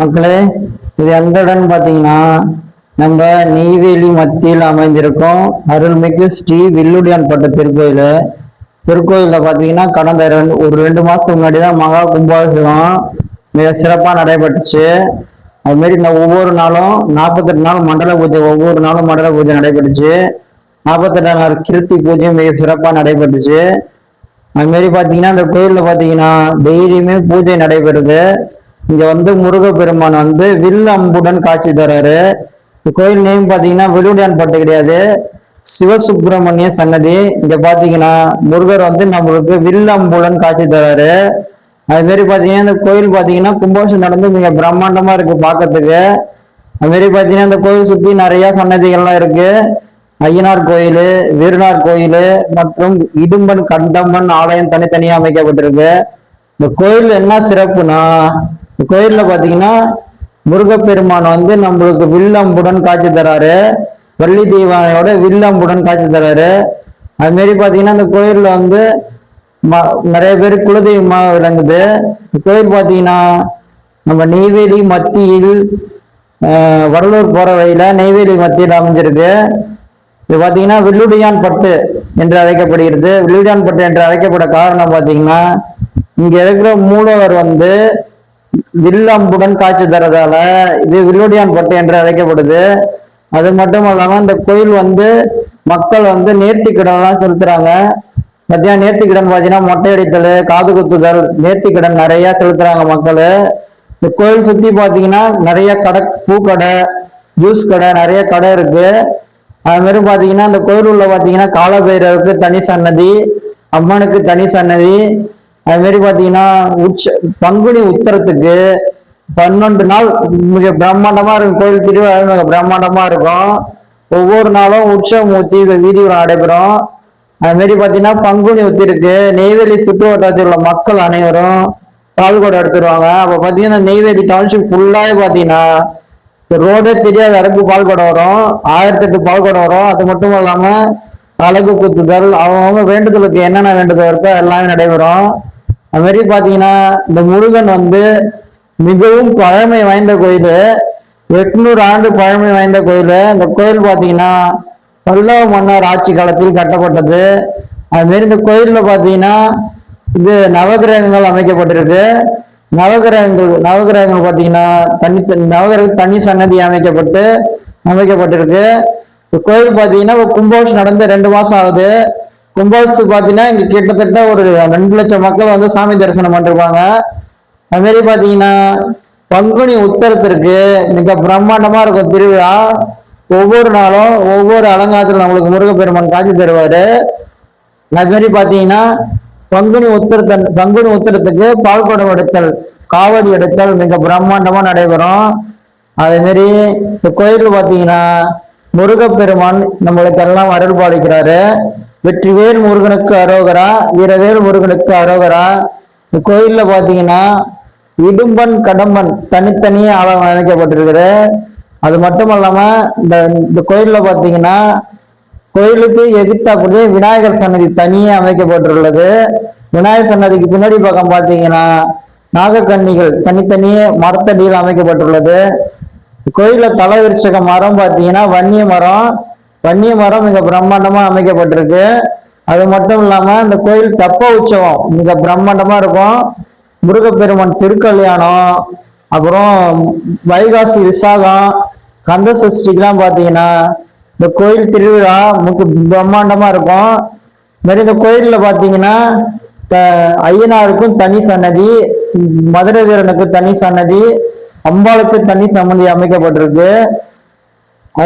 மக்களே, இது எந்த இடம்னு பார்த்தீங்கன்னா நம்ம நெய்வேலி மத்தியில் அமைந்திருக்கோம் அருள்மிகு ஸ்ரீ வில்லுடியான்பட்டு திருக்கோயிலில் பார்த்தீங்கன்னா கடந்த ஒரு 2 மாசத்துக்கு முன்னாடி தான் மகா கும்பாபிஷேகம் மிக சிறப்பாக நடைபெற்றுச்சு. அதுமாரி ஒவ்வொரு நாளும் 48 நாள் மண்டல பூஜை, ஒவ்வொரு நாளும் மண்டல பூஜை நடைபெற்றுச்சு. 48 நாள் கிருத்தி பூஜை மிக சிறப்பாக நடைபெற்றுச்சு. அதுமாரி பார்த்தீங்கன்னா இந்த கோயிலில் பார்த்தீங்கன்னா டெய்லியுமே பூஜை நடைபெறுது. இங்க முருகப்பெருமான் வில் அம்புடன் காட்சி தர்றாரு. இந்த கோயில் நேம் பாத்தீங்கன்னா வில்லுடியான்பட்டு கிடையாது, சிவசுப்பிரமணிய சன்னதி. இங்க பாத்தீங்கன்னா முருகர் நம்மளுக்கு வில் அம்புடன் காட்சி தர்றாரு. அது மாரி பாத்தீங்கன்னா இந்த கோயில் பாத்தீங்கன்னா கும்பாபிஷேகம் நடந்து மிக பிரம்மாண்டமா இருக்கு பார்க்கறதுக்கு. அது மாரி பாத்தீங்கன்னா இந்த கோயில் சுத்தி நிறைய சன்னதிகள்லாம் இருக்கு. ஐயனார் கோயில், வீரனார் கோயில் மற்றும் இடும்பன் கண்டம்மன் ஆலயம் தனித்தனியா அமைக்கப்பட்டிருக்கு. இந்த கோயில் என்ன சிறப்புனா, கோயில்ல பாத்தீங்கன்னா முருகப்பெருமான் நம்மளுக்கு வில்லம்புடன் காட்சி தராரு, வள்ளி தெய்வானையோட வில்லம்புடன் காட்சி தராரு. அது மாரி பாத்தீங்கன்னா இந்த கோயில்ல நிறைய பேர் குலதெய்வமாக விளங்குது. கோயில் பாத்தீங்கன்னா நம்ம நெய்வேலி மத்தியில் வடலூர் போற வழியில நெய்வேலி மத்தியில் அமைஞ்சிருக்கு. இது பாத்தீங்கன்னா வில்லுடியான்பட்டு என்று அழைக்கப்படுகிறது. வில்லுடியான்பட்டு என்று அழைக்கப்பட காரணம் பாத்தீங்கன்னா இங்க இருக்கிற மூலவர் வில்லம்புடன் காட்சி தரதால இது வில்லுடியான்பட்டு என்று அழைக்கப்படுது. அது மட்டும் இல்லாம இந்த கோயில் மக்கள் நேர்த்திக்கடன் எல்லாம் செலுத்துறாங்க. மத்தியானம் நேர்த்திக்கடன் பார்த்தீங்கன்னா மொட்டை அடித்தல், காது குத்துதல், நேர்த்திக்கடன் நிறைய செலுத்துறாங்க மக்கள். இந்த கோயில் சுத்தி பாத்தீங்கன்னா நிறைய கடை, பூக்கடை, ஜூஸ் கடை, நிறைய கடை இருக்கு. அது மாதிரி பாத்தீங்கன்னா இந்த கோயில் உள்ள பாத்தீங்கன்னா காலபைரவருக்கு தனி சன்னதி, அம்மனுக்கு தனி சன்னதி. அது மாதிரி பாத்தீங்கன்னா பங்குனி உத்தரத்துக்கு 12 நாள் மிக பிரம்மாண்டமா இருக்கும். கோயில் திருவிழா மிக பிரம்மாண்டமா இருக்கும். ஒவ்வொரு நாளும் உற்சவமூர்த்தி வீதி நடைபெறும். அது மாதிரி பாத்தீங்கன்னா பங்குனி உத்திருக்கு நெய்வேலி சுற்று வட்டாரத்தில் உள்ள மக்கள் அனைவரும் பால்கோடம் எடுத்துருவாங்க. அப்ப பாத்தீங்கன்னா நெய்வேலி டவுன்ஷிப் ஃபுல்லாவே பாத்தீங்கன்னா ரோடே தெரியாத அளவுக்கு பால்கோடம் வரும். 1008 பால்கோடம் வரும். அது மட்டும் இல்லாம அழகு குத்துதல், அவங்க வேண்டுதலுக்கு என்னென்ன வேண்டுதல் இருக்கோ எல்லாமே நடைபெறும். அது மாதிரி பாத்தீங்கன்னா இந்த முருகன் மிகவும் பழமை வாய்ந்த கோயில், 800 ஆண்டு பழமை வாய்ந்த கோயில். இந்த கோயில் பாத்தீங்கன்னா பல்லவ மன்னர் ஆட்சி காலத்தில் கட்டப்பட்டது. அது மாரி இந்த கோயில்ல பாத்தீங்கன்னா இது நவகிரகங்கள் அமைக்கப்பட்டிருக்கு. நவகிரகங்கள் பாத்தீங்கன்னா நவகிரக தனி சன்னதி அமைக்கப்பட்டிருக்கு. இந்த கோயில் பாத்தீங்கன்னா கும்பாபிஷேகம் நடந்து 2 மாசம் ஆகுது. கும்பாபிஷேகத்துக்கு பாத்தீங்கன்னா இங்க கிட்டத்தட்ட ஒரு 2 லட்சம் மக்கள் சாமி தரிசனம் பண்ணிருப்பாங்க. அது மாதிரி பாத்தீங்கன்னா பங்குனி உத்தரத்திற்கு மிக பிரம்மாண்டமா இருக்கும் திருவிழா. ஒவ்வொரு நாளும் ஒவ்வொரு அலங்காரத்தில் நம்மளுக்கு முருகப்பெருமான் காட்சி தருவாரு. அது மாதிரி பாத்தீங்கன்னா பங்குனி உத்தரத்துக்கு பால்குடம் எடுத்தல், காவடி எடுத்தல் மிக பிரம்மாண்டமா நடைபெறும். அதே மாதிரி இந்த கோயில் பாத்தீங்கன்னா முருகப்பெருமான் நம்மளுக்கு எல்லாம் அருள் பாலிக்கிறாரு. வெற்றிவேல் முருகனுக்கு அரோகரா, வீரவேல் முருகனுக்கு அரோகரா. இந்த கோயில்ல பாத்தீங்கன்னா இடும்பன் கடம்பன் தனித்தனியே அமைக்கப்பட்டிருக்குது. அது மட்டும் இல்லாம இந்த கோயில்ல பாத்தீங்கன்னா கோயிலுக்கு எதிர்த்தாப்புடைய விநாயகர் சன்னதி தனியே அமைக்கப்பட்டுள்ளது. விநாயகர் சன்னதிக்கு பின்னாடி பக்கம் பாத்தீங்கன்னா நாகக்கன்னிகள் தனித்தனியே மரத்தடியில் அமைக்கப்பட்டுள்ளது. கோயில தலவிருச்சக மரம் பாத்தீங்கன்னா வன்னிய மரம் மிக பிரம்மாண்டமா அமைக்கப்பட்டிருக்கு. அது மட்டும் இல்லாம இந்த கோயில் தெப்ப உற்சவம் மிக பிரம்மாண்டமா இருக்கும். முருகப்பெருமான் திருக்கல்யாணம், அப்புறம் வைகாசி விசாகம், கந்த சஷ்டிக்கெல்லாம் பாத்தீங்கன்னா இந்த கோயில் திருவிழா மிக பிரம்மாண்டமா இருக்கும். மாதிரி இந்த கோயில்ல பாத்தீங்கன்னா ஐயனாருக்கும் தனி சன்னதி, மதுரை வீரனுக்கு தனி சன்னதி, அம்பாளுக்கு தனி சன்னதி அமைக்கப்பட்டிருக்கு.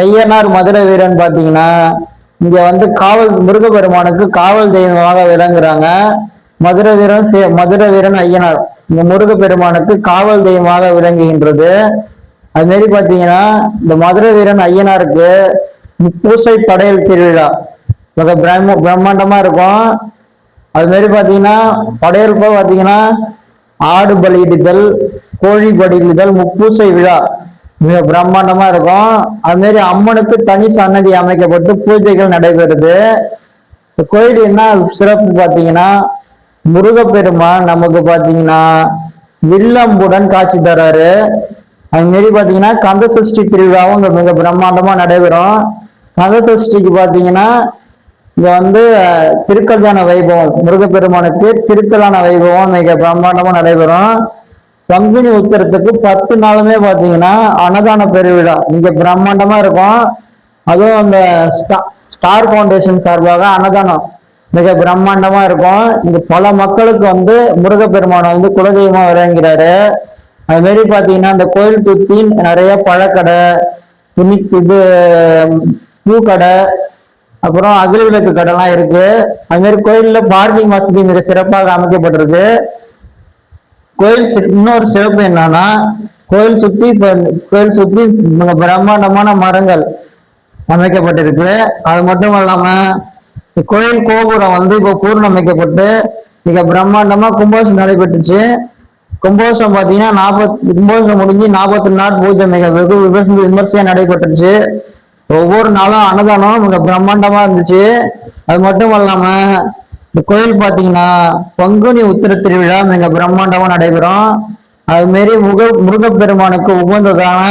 ஐயனார் மதுரை வீரன் பாத்தீங்கன்னா இங்க காவல் முருகப்பெருமானுக்கு காவல் தெய்வமாக விளங்குறாங்க. மதுரை வீரன் ஐயனார் இந்த முருகப்பெருமானுக்கு காவல் தெய்வமாக விளங்குகின்றது. அது மாரி பாத்தீங்கன்னா இந்த மதுரை வீரன் ஐயனாருக்கு முப்பூசை படையல் திருவிழா மிக பிரம்மாண்டமா இருக்கும். அது மாரி பாத்தீங்கன்னா படையல் பாத்தீங்கன்னா ஆடு பலியிடுதல், கோழி பலியிடுதல், முப்பூசை விழா மிக பிரம்மாண்டமா இருக்கும். அது மாரி அம்மனுக்கு தனி சன்னதி அமைக்கப்பட்டு பூஜைகள் நடைபெறுது. இந்த கோயில் என்ன சிறப்பு பாத்தீங்கன்னா முருகப்பெருமான் நமக்கு பாத்தீங்கன்னா வில்லம்புடன் காட்சி தராரு. அது மாரி பாத்தீங்கன்னா கந்த சஷ்டி திருவிழாவும் இங்க மிக பிரம்மாண்டமா நடைபெறும். கந்த சஷ்டிக்கு பாத்தீங்கன்னா இங்க வந்து திருக்கல்யாண வைபவம், முருகப்பெருமானுக்கு திருக்கல்யாண வைபவம் மிக பிரம்மாண்டமா நடைபெறும். பங்குனி உத்திரத்துக்கு 10 நாளுமே பாத்தீங்கன்னா அன்னதான பெருவிழா இங்க பிரம்மாண்டமா இருக்கும். அதுவும் அந்த ஸ்டார் பவுண்டேஷன் சார்பாக அன்னதானம் மிக பிரம்மாண்டமா இருக்கும். இங்க பல மக்களுக்கு வந்து முருகப்பெருமானை வந்து குலதெய்வமா விளங்குகிறாரு. அது மாதிரி பாத்தீங்கன்னா இந்த கோயில் சுத்தி நிறைய பழக்கடை, துணி இது பூக்கடை, அப்புறம் அகல் விளக்கு கடைலாம் இருக்கு. அது மாதிரி கோயில்ல பார்க்கிங் வசதி மிக சிறப்பாக அமைக்கப்பட்டிருக்கு. கோயில் இன்னொரு சிறப்பு என்னன்னா, கோயில் சுத்தி கோயில் சுத்தி மிக பிரம்மாண்டமான மரங்கள் அமைக்கப்பட்டிருக்கு. அது மட்டும் இல்லாம கோயில் கோபுரம் வந்து இப்போ பூர்ணமைக்கப்பட்டு மிக பிரம்மாண்டமா கும்பாபிஷேகம் நடைபெற்றுச்சு. கும்பாபிஷேகம் பாத்தீங்கன்னா கும்பாபிஷேகம் முடிஞ்சு 42 நாள் பூஜை மிக வெகு விமர்சையா நடைபெற்றுச்சு. ஒவ்வொரு நாளும் அன்னதானம் மிக பிரம்மாண்டமா இருந்துச்சு. அது மட்டும் இல்லாம இந்த கோயில் பாத்தீங்கன்னா பங்குனி உத்திர திருவிழா மிக பிரம்மாண்டமா நடைபெறும். அது மாரி முருகப்பெருமானுக்கு உகந்ததான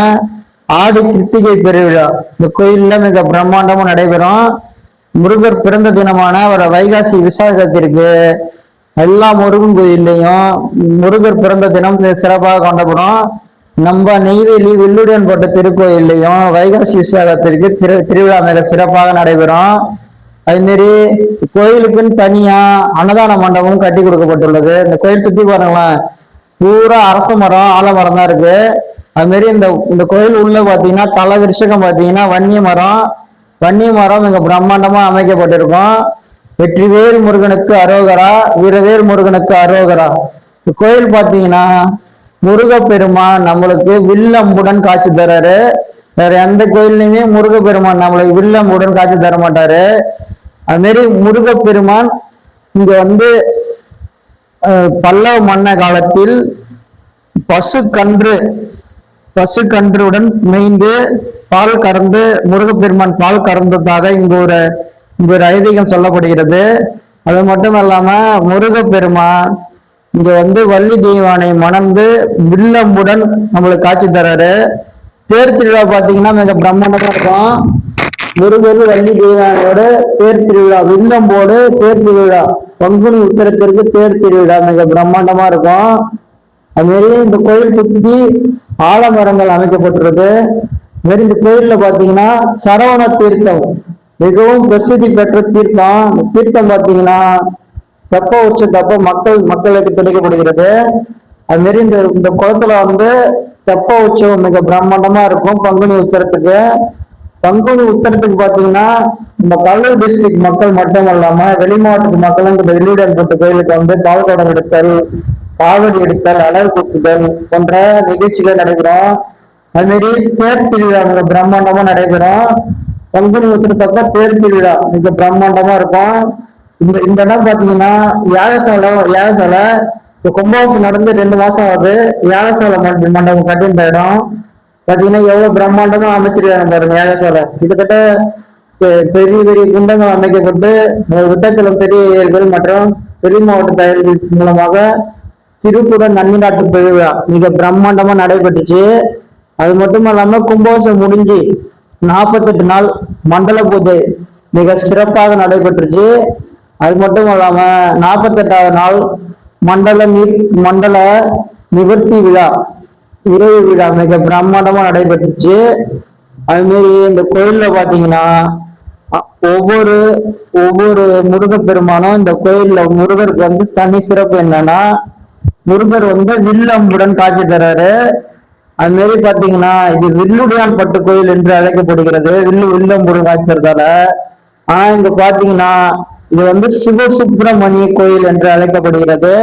ஆடி கிருத்திகை பெருவிழா இந்த கோயில்ல மிக பிரம்மாண்டமா நடைபெறும். முருகர் பிறந்த தினமான ஒரு வைகாசி விசாகத்திற்கு எல்லா முருகன் கோயில்லையும் முருகர் பிறந்த தினம் சிறப்பாக கொண்டாடப்படும். நம்ம நெய்வேலி வில்லுடன் பட்ட திருக்கோயில்லையும் வைகாசி விசாகத்திற்கு திருவிழா மிக சிறப்பாக நடைபெறும். அது மாரி கோயிலுக்குன்னு தனியா அன்னதான மண்டபமும் கட்டி கொடுக்கப்பட்டுள்ளது. இந்த கோயில் சுத்தி பாருங்களேன், பூரா அரச மரம் ஆலமரம் தான் இருக்கு. அது மாரி இந்த கோயில் உள்ள பாத்தீங்கன்னா தல விருஷகம் பாத்தீங்கன்னா வன்னிய மரம் மிக பிரம்மாண்டமா அமைக்கப்பட்டிருக்கும். வெற்றிவேல் முருகனுக்கு அரோகரா, வீரவேல் முருகனுக்கு அரோகரா. இந்த கோயில் பாத்தீங்கன்னா முருகப்பெருமான் நம்மளுக்கு வில்லம்புடன் காட்சி தர்றாரு. வேற எந்த கோயில்லையுமே முருகப்பெருமான் நம்மளுக்கு வில்லம்புடன் காட்சி தர மாட்டாரு. அது மாதிரி முருகப்பெருமான் இங்க வந்து பல்லவ மன்ன காலத்தில் பசுக்கன்றுடன் மேய்ந்து பால் கறந்து முருகப்பெருமான் பால் கறந்ததாக இங்க ஒரு ஐதீகம் சொல்லப்படுகிறது. அது மட்டும் இல்லாம முருகப்பெருமான் இங்க வந்து வள்ளி தெய்வானை மணந்து வில்லம்புடன் நம்மளுக்கு காட்சி தர்றாரு. தேர் திருவிழா பாத்தீங்கன்னா மிக பிரம்மாண்டமா இருக்கும். முருகர் வள்ளி தெய்வானையோட தேர் திருவிழா, வில்லம்போடு தேர் திருவிழா, பங்குனி உத்திரத்திற்கு தேர் திருவிழா மிக பிரம்மாண்டமா இருக்கும். அது மாதிரி இந்த கோயில் சுற்றி ஆலமரங்கள் அமைக்கப்பட்டுள்ளது. அது மாதிரி இந்த கோயில்ல பாத்தீங்கன்னா சரவண தீர்த்தம் மிகவும் பிரசித்தி பெற்ற தீர்த்தம். இந்த தீர்த்தம் பாத்தீங்கன்னா தெப்ப உற்சவத்தப்ப மக்களுக்கு கிடைக்கப்படுகிறது. அது மாதிரி இந்த குளத்துல வந்து தெப்ப உற்சவம் மிக பிரம்மாண்டமா இருக்கும். பங்குனி உத்தரத்துக்கு பாத்தீங்கன்னா இந்த கல்லூர் டிஸ்ட்ரிக்ட் மக்கள் மட்டும் இல்லாம வெளி மாவட்டத்து மக்களும் இந்த வெள்ளியூடன்பட்டு கோயிலுக்கு வந்து பால்குடம் எடுத்தல், காவடி எடுத்தல், அழகு குத்துதல் போன்ற நிகழ்ச்சிகள் நடைபெறும். அது மாதிரி தேர் திருவிழா மிக பிரம்மாண்டமா நடைபெறும். பங்குனி உத்திரத்தப்ப தேர் திருவிழா மிக பிரம்மாண்டமா இருக்கும். இந்த இடம் பாத்தீங்கன்னா யாகசாலை கும்பாபிஷேகம் நடந்து 2 மாசம் ஆகுது. யாகசாலை மண்டபம் கட்டின இடம் பாத்தீங்கன்னா எவ்வளவு பிரம்மாண்டமா அமைச்சிருக்காங்க பாருங்க. யாகசாலை கிட்டத்தட்ட பெரிய பெரிய குண்டங்கள் அமைக்கப்பட்டு விட்டக்குளம் பெரிய ஏரிகள் மற்றும் பெரிய மாவட்ட தயாரிகள் மூலமாக திருக்குடன் நன்னிநாட்டு பெருவிழா மிக பிரம்மாண்டமா நடைபெற்றுச்சு. அது மட்டும் இல்லாம கும்பாபிஷேகம் முடிஞ்சு 48 நாள் மண்டல பூஜை மிக சிறப்பாக நடைபெற்றுச்சு. அது மட்டும் இல்லாம 48வது நாள் மண்டல நிவர்த்தி விழா, இரவு விழா மிக பிரம்மாண்டமா நடைபெற்றுச்சு. அது மாதிரி இந்த கோயில்ல பாத்தீங்கன்னா ஒவ்வொரு முருகப்பெருமானும் இந்த கோயில்ல முருகருக்கு வந்து தனி சிறப்பு என்னன்னா முருகர் வந்து வில்லம்புடன் காட்சி தர்றாரு. அது மாதிரி பாத்தீங்கன்னா இது வில்லுடையான் பட்டு கோயில் என்று அழைக்கப்படுகிறது. வில்லம்புடன் காட்சி தர்றதால. ஆனா இங்க பாத்தீங்கன்னா இது வந்து சிவசுப்பிரமணிய கோயில் என்று அழைக்கப்படுகிறது.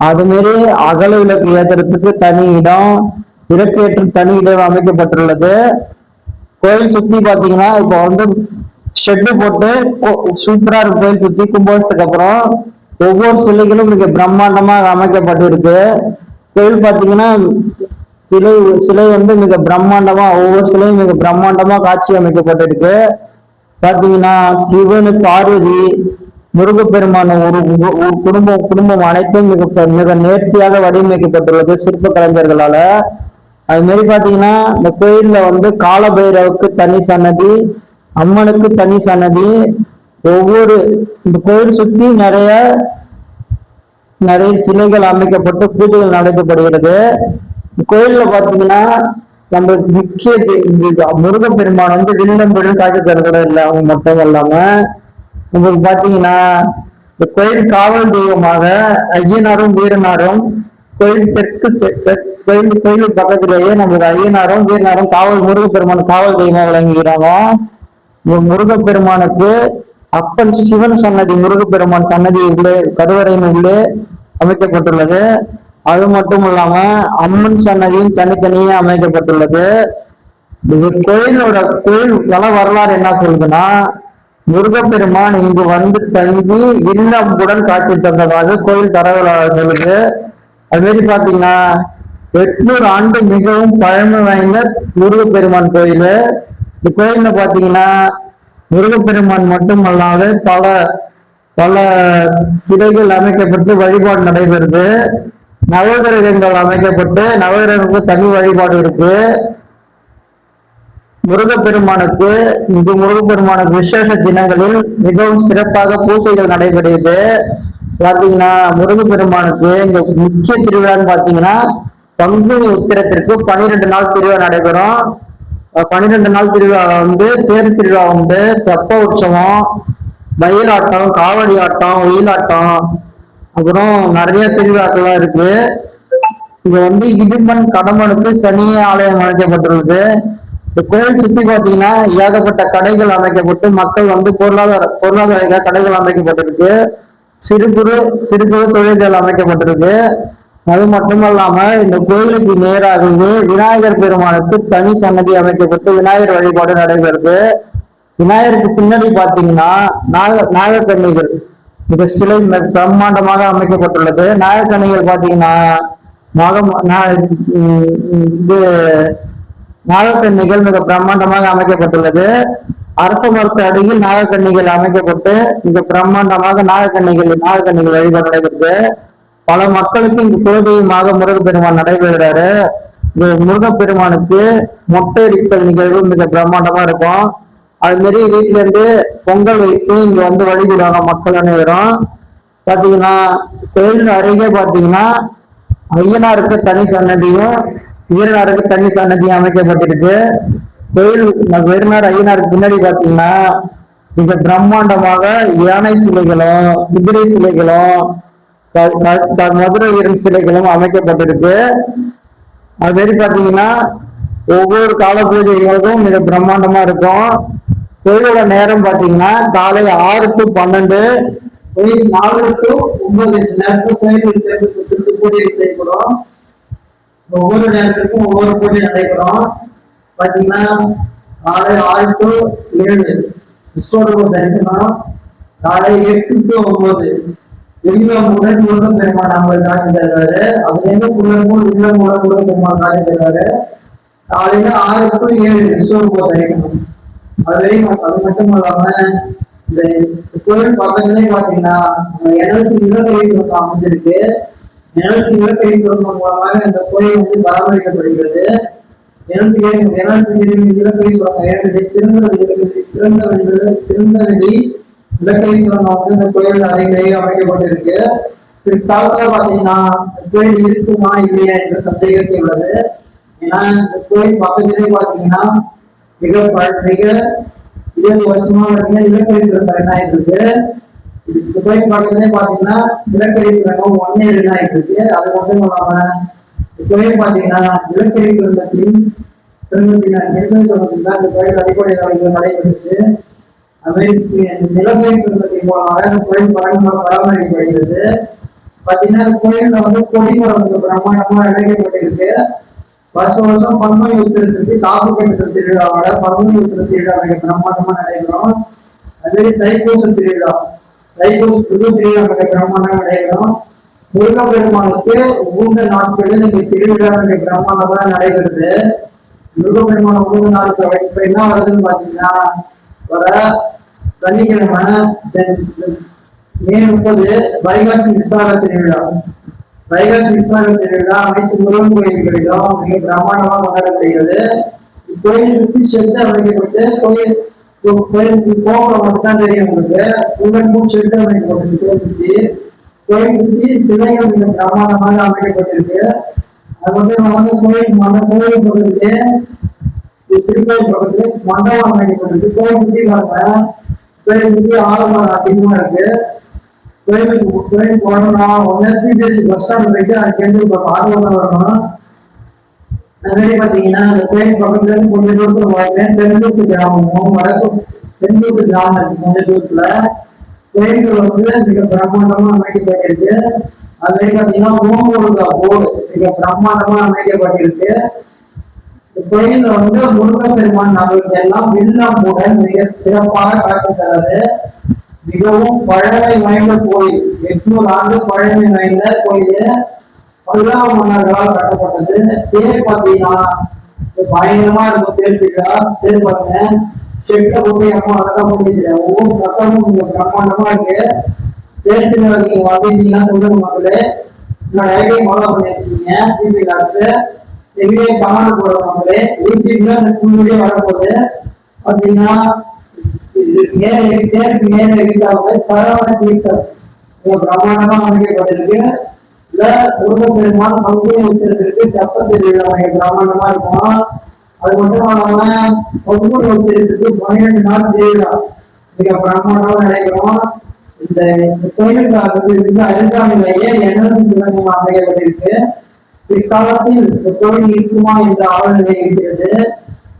அது மாரி அகல விளக்கு ஏற்றுறதுக்கு தனி இடம், விளக்கேற்று தனி இடம் அமைக்கப்பட்டுள்ளது. கோயில் சுத்தி பாத்தீங்கன்னா இப்போ வந்து ஷெட்டு போட்டு சூப்பரா இருக்கு. கோயில் சுத்தி கும்பாபிஷேகத்துக்கு அப்புறம் ஒவ்வொரு சிலைகளும் மிக பிரம்மாண்டமாக அமைக்கப்பட்டிருக்கு. கோயில் பாத்தீங்கன்னா சிலை வந்து மிக பிரம்மாண்டமா, ஒவ்வொரு சிலையும் மிக பிரம்மாண்டமா காட்சி அமைக்கப்பட்டிருக்கு. பாத்தீங்கன்னா சிவனு, பார்வதி, முருகப்பெருமான ஒரு குடும்பம் அனைத்தும் மிக நேர்த்தியாக வடிவமைக்கப்பட்டுள்ளது சிற்ப கலைஞர்களால. அது மாதிரி பாத்தீங்கன்னா இந்த கோயில்ல வந்து காலபைரவுக்கு தனி சன்னதி, அம்மனுக்கு தனி சன்னதி. ஒவ்வொரு இந்த கோயில் சுத்தி நிறைய நிறைய சிலைகள் அமைக்கப்பட்டு பூஜைகள் நடைபெறுகிறது. கோயில்ல பாத்தீங்கன்னா நம்ம முக்கிய முருகப்பெருமான் வந்து வில்லம்பெரும் காட்சி தருகிறது இல்லை அவங்க மட்டும் இல்லாம உங்களுக்கு பாத்தீங்கன்னா இந்த கோயில் காவல் தெய்வமாக ஐயனாரும் வீரனாரும் கோயில் கோயில் பக்கத்திலேயே நம்மளுக்கு ஐயனாரும் வீரனாரும் காவல் முருகப்பெருமான் காவல் தெய்வமாக விளங்குகிறாங்க. இந்த முருகப்பெருமானுக்கு அப்பன் சிவன் சன்னதி முருகப்பெருமான் சன்னதி உள்ளே கருவறையின் உள்ளே அமைக்கப்பட்டுள்ளது. அது மட்டும் இல்லாம அம்மன் சன்னதியும் தனித்தனியே அமைக்கப்பட்டுள்ளது. இது கோயில் வள வரலாறு என்ன சொல்லுதுன்னா, முருகப்பெருமான் இங்கு வந்து தங்கி வில்லம்புடன் காட்சி தந்ததாக கோயில் தரவலாளர் சொல்லுது. அது மாதிரி பாத்தீங்கன்னா 800 ஆண்டு மிகவும் பழமை வாய்ந்த முருகப்பெருமான் கோயில். இந்த கோயில்ல பாத்தீங்கன்னா முருகப்பெருமான் மட்டுமல்லாத பல பல சிலைகள் அமைக்கப்பட்டு வழிபாடு நடைபெறுது. நவகிரகங்கள் அமைக்கப்பட்டு நவகிரகங்களுக்கு தனி வழிபாடு இருக்கு. முருகப்பெருமானுக்கு விசேஷ தினங்களில் மிகவும் சிறப்பாக பூஜைகள் நடைபெறுகிறது. பாத்தீங்கன்னா முருகப்பெருமானுக்கு இங்க முக்கிய திருவிழான்னு பாத்தீங்கன்னா பங்குனி உத்திரத்திற்கு 12 நாள் திருவிழா நடைபெறும். 12 நாள் திருவிழா வந்து தேர் திருவிழா வந்து தெப்ப உற்சவம், மயிலாட்டம், காவடி ஆட்டம், ஒயிலாட்டம், அப்புறம் நிறைய திருவிழாக்கள்லாம் இருக்கு. இங்க வந்து இடுமன் கடம்பனுக்கு தனியே ஆலயம் அமைக்கப்பட்டுள்ளது. இந்த கோயில் சுத்தி பாத்தீங்கன்னா ஏகப்பட்ட கடைகள் அமைக்கப்பட்டு மக்கள் வந்து பொருளாதார கடைகள் அமைக்கப்பட்டிருக்கு. சிறு குறு தொழில்கள் அமைக்கப்பட்டிருக்கு. அது மட்டுமல்லாம இந்த கோயிலுக்கு நேராகவே விநாயகர் பெருமானுக்கு தனி சன்னதி அமைக்கப்பட்டு விநாயகர் வழிபாடு நடைபெறுது. விநாயகருக்கு பின்னாடி பாத்தீங்கன்னா நாகக்கண்ணிகள் இந்த சிலை பிரம்மாண்டமாக அமைக்கப்பட்டுள்ளது. நாகக்கண்ணிகள் பாத்தீங்கன்னா இது நாகக்கண்ணிகள் மிக பிரம்மாண்டமாக அமைக்கப்பட்டுள்ளது. அரச மரத்து அடியில் நாகக்கண்ணிகள் அமைக்கப்பட்டு மிக பிரம்மாண்டமாக நாகக்கண்ணிகள் வழிபாடு நடைபெறுது. பல மக்களுக்கு இங்கு குலதெய்வமாக முருகப்பெருமான் நடைபெறுகிறாரு. முருகப்பெருமானுக்கு மொட்டை அடித்தல் நிகழ்வு மிக பிரம்மாண்டமா இருக்கும். அது மாதிரி வீட்டுல இருந்து பொங்கல் வைத்து இங்க வந்து வழிபடுவாங்க மக்கள் அனைவரும். பாத்தீங்கன்னா கோயில் அருகே பாத்தீங்கன்னா ஐயனாருக்கு தனி சன்னதியும் வீரனாருக்கு தனி சன்னதியும் அமைக்கப்பட்டிருக்கு. கோயில் வீரனார் ஐயனாருக்கு பின்னாடி பாத்தீங்கன்னா மிக பிரம்மாண்டமாக யானை சிலைகளும் குதிரை சிலைகளும் மதுரை வீரன் சிலைகளும் அமைக்கப்பட்டிருக்கு. அது மாதிரி பாத்தீங்கன்னா ஒவ்வொரு கால பூஜைகளுக்கும் மிக பிரம்மாண்டமா இருக்கும். கோயிலோட நேரம் பாத்தீங்கன்னா காலை 6 to 12, 4 to 9 நேரத்துக்கு கோயில் பூஜை செய்யப்படும். ஒவ்வொரு நேரத்துக்கும் ஒவ்வொரு பூஜை நடைபெறும். பாத்தீங்கன்னா காலை 6 to 7 விஸ்வரூப தரிசனம், காலை 8 to 9 வில்வமுடன் முருகப்பெருமான் நம்ம காட்சி தருவாரு. அதுல இருந்து வில்வமுடன் முருகப்பெருமான் காட்சி தருவாரு. காலையில 6 to 7 விஸ்வரூப தரிசனம். அது மட்டும் இல்லாம இந்த கோயில் பக்கத்துலயே பாத்தீங்கன்னா NLC நிலக்கரீஸ்வரர் அமைஞ்சிருக்கு. NLC நிலக்கரீஸ்வரர் மூலமாக இந்த கோயில் வந்து பராமரிக்கப்படுகிறது. திருநெல்வேலி நிலக்கரீஸ்வரன் வந்து இந்த கோயில் அருகிலேயே அமைக்கப்பட்டிருக்கு. பிற்காலத்துல பாத்தீங்கன்னா கோயில் இருக்குமா இல்லையா என்ற சந்தேகத்தை உள்ளது. ஏன்னா இந்த கோயில் பக்கத்திலே பாத்தீங்கன்னா மிக 20 வருஷமா நிலக்கரீஸ்வரர் பயனாயிட்டு இருக்கு. இந்த கோயில் பக்கத்திலே பாத்தீங்கன்னா நிலக்கரீஸ்வரன் 1 year ஆயிட்டு இருக்கு. அது மட்டும் இல்லாம இந்த கோயில் பாத்தீங்கன்னா நிலக்கரீஸ்வரத்தின் இந்த கோயில் அடிப்படை வேலைகள் நடைபெற்று நிலக்கரீஸ்வரத்தின் மூலமாக இந்த கோயில் பராமரிக்கப்படுகிறது. பாத்தீங்கன்னா கோயில்ல வந்து கொடிமரம் பிரம்மாண்டமா இணைக்கப்பட்டிருக்கு. வருஷம் பங்குனி உத்திரத்திற்கு காப்பு கட்டுதல் திருவிழாவோட பங்குனி உத்திர திருவிழா மிக பிரம்மாண்டமா நடைபெறும். அதே தைப்பூச திருவிழா புது திருவிழா மிக பிரம்மாண்டமா நடைபெறும். முருகப்பெருமானுக்கு 3 நாட்களில் இந்த திருவிழா மிக பிரம்மாண்டமா நடைபெறுது. முருகப்பெருமான 3 நாட்கள் இப்ப என்ன வருதுன்னு பாத்தீங்கன்னா வர சனிக்கிழமை May 30 வைகாசி விசார திருவிழா. வைகாசி விசாக திருவிழா அனைத்து முருகன் கோயில்களிலும் மிக பிரம்மாண்டமாக கொண்டாடப்படுகிறது. கோயில் சுற்றி ஷெட் அமைக்கப்பட்டு கோயிலுக்கு போக மட்டும்தான் தெரியும் உங்களுக்கு. முருகன் ஷெட் அமைக்கப்பட்டிருக்கு கோயில் சுற்றி. கோயில் சுற்றி சிலைகள் மிக பிரம்மாண்டமாக அமைக்கப்பட்டிருக்கு. அது மட்டும் கோயில் பக்கத்திலே திருக்கோயில் பக்கத்துல மண்டபம் அமைக்கப்பட்டிருக்கு. கோயில் சுற்றி பாருங்க, கோயில் சுற்றி ஆலமரம் அதிகமா இருக்கு. கோயில் போனோம்னா ஒன்னு சிபிஎஸ்சி பஸ் ஸ்டாண்ட் போயிட்டு அங்கேருந்து இப்போ ஆர்வம் வரணும். அதே பார்த்தீங்கன்னா அந்த கோயில் பக்கத்துல இருந்து கொஞ்சம் தூரத்துல வரேன் தென்தூத்து கிராமமும் தென்தூத்து கிராமம் இருக்கு. கொஞ்சம் தூரத்துல கோயில்கள் மிக பிரம்மாண்டமா அமைக்கப்பட்டிருக்கு. அதே பார்த்தீங்கன்னா ஓமுருகா போர்டு மிக பிரம்மாண்டமா அமைக்கப்பட்டிருக்கு. கோயில்ல முருகப்பெருமான் நகருக்கு எல்லாம் வில்லாம்புடன் மிக சிறப்பாக காட்சி தராது. மிகவும் பழமை வாய்ந்த கோயில், 800 ஆண்டு பழமை வாய்ந்த கோயில். பல்லவ மன்னர்களால் கட்டப்பட்டது. தேர் பார்த்தீங்கன்னா பயங்கரமா இருக்கும். தேர் பாருங்க, செட்ட போட்டு அம்மா அழகா போட்டு ஒவ்வொரு சட்டமும் மிக பிரம்மாண்டமா இருக்கு. தேர் திருவிழா நீங்க வந்தீங்கன்னா சொல்லுங்க மக்களே. என்னோட ஐடியா ஃபாலோ பண்ணிருக்கீங்க. டிவி லாக்ஸ் எங்கேயே கமெண்ட் போடுற மக்களே. யூடியூப்ல இந்த ஃபுல் வீடியோ வரப்போகுது. பார்த்தீங்கன்னா சரவண தீர்த்தம் பிரமாண்டமா அமைக்கப்பட்டிருக்கு. முருகப்பெருமான் பங்குனி உத்திரத்திற்கு தெப்ப திருவிழா பிரமாண்டமா இருக்கும். அது மட்டும் இல்லாம பங்குனி உத்திரத்திற்கு 12 நாள் திருவிழா மிக பிரமாண்டமா நடைபெறும். இந்த கோயிலுக்கு அருகாமையிலேயே எனது சிவலிங்கம் அமைக்கப்பட்டிருக்கு. பிற்காலத்தில் இந்த கோயில் இருக்குமா என்ற ஆழ்நிலை இருக்கிறது.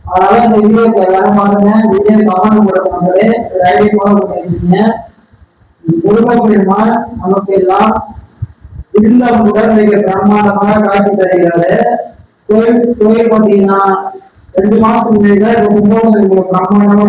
அதனால இந்த வீடியோக்கு எல்லாரும் பாருங்க. வீடியோ கவனம் கொடுப்பாங்களே ஐடியா ஃபாலோ பண்ணிருக்கீங்க. முருகப்பெருமான் நமக்கு எல்லாம் இல்லமுடன் மிக பிரம்மாண்டமாக காட்சி தருகிறாரு. கோயில் பார்த்தீங்கன்னா 2 மாசம் முன்னாடி பிரம்மாண்டமா